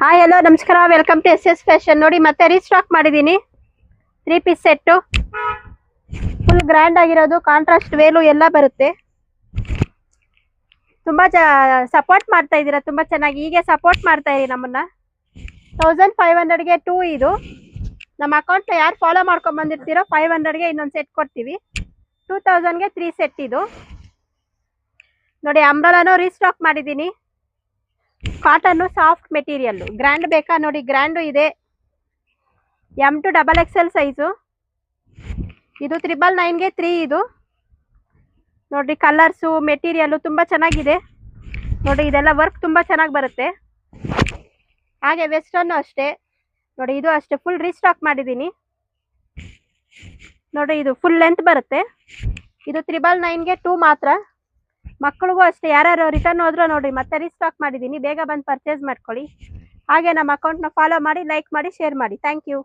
Hi hello ನಮಸ್ಕಾರ, welcome to S S fashion. ನೋಡಿ ಮತ್ತೆ ರೀಸ್ಟಾಕ್ ಮಾಡಿದ್ದೀನಿ 3 ಪೀಸ್ ಸೆಟ್ಟು. ಫುಲ್ ಗ್ರ್ಯಾಂಡ್ ಆಗಿರೋದು, ಕಾಂಟ್ರಾಸ್ಟ್ ವೇಲು ಎಲ್ಲ ಬರುತ್ತೆ. ತುಂಬಾ ಸಪೋರ್ಟ್ ಮಾಡ್ತಾ ಇದ್ದೀರಾ, ತುಂಬಾ ಚೆನ್ನಾಗಿ. ಹೀಗೆ ಸಪೋರ್ಟ್ ಮಾಡ್ತಾ ಇರಿ ನಮ್ಮನ್ನ. 1500ಗೆ 2 ಇದು. ನಮ್ಮ ಅಕೌಂಟ್ನ ಯಾರು ಫಾಲೋ ಮಾಡ್ಕೊಂಡ್ ಬಂದಿರ್ತೀರೋ 500ಗೆ ಇನ್ನೊಂದು ಸೆಟ್ ಕೊಡ್ತೀವಿ. 2000ಗೆ 3 ಸೆಟ್ ಇದು. ನೋಡಿ ಅಂಬ್ರಲಾನು ರೀಸ್ಟಾಕ್ ಮಾಡಿದ್ದೀನಿ. ಕಾಟನ್ ಸಾಫ್ಟ್ ಮೆಟೀರಿಯಲ್, ಗ್ರ್ಯಾಂಡ್ ಬೇಕಾ ನೋಡಿ, ಗ್ರ್ಯಾಂಡು ಇದೆ. M to XXL ಸೈಜು ಇದು. 999ಗೆ 3 ಇದು. ನೋಡ್ರಿ ಕಲರ್ಸು ಮೆಟೀರಿಯಲ್ ತುಂಬಾ ಚೆನ್ನಾಗಿದೆ. ನೋಡಿ ಇದೆಲ್ಲ ವರ್ಕ್ ತುಂಬಾ ಚೆನ್ನಾಗಿ ಬರುತ್ತೆ. ಹಾಗೆ ವೆಸ್ಟರ್ನ್ ಅಷ್ಟೇ ನೋಡಿ, ಇದು ಅಷ್ಟೇ ಫುಲ್ ರೀಸ್ಟಾಕ್ ಮಾಡಿದ್ದೀನಿ. ನೋಡ್ರಿ ಇದು ಫುಲ್ ಲೆಂತ್ ಬರುತ್ತೆ. ಇದು 999ಗೆ 2 ಮಾತ್ರ. ಮಕ್ಕಳಿಗೂ ಅಷ್ಟೇ, ಯಾರ್ಯಾರು ರಿಟರ್ನ್ ಹೋದ್ರೂ ನೋಡಿ ಮತ್ತೆ ರೀಸ್ಟಾಕ್ ಮಾಡಿದ್ದೀನಿ. ಬೇಗ ಬಂದು ಪರ್ಚೇಸ್ ಮಾಡ್ಕೊಳ್ಳಿ. ಹಾಗೆ ನಮ್ಮ ಅಕೌಂಟ್ನ ಫಾಲೋ ಮಾಡಿ, ಲೈಕ್ ಮಾಡಿ, ಶೇರ್ ಮಾಡಿ. Thank you.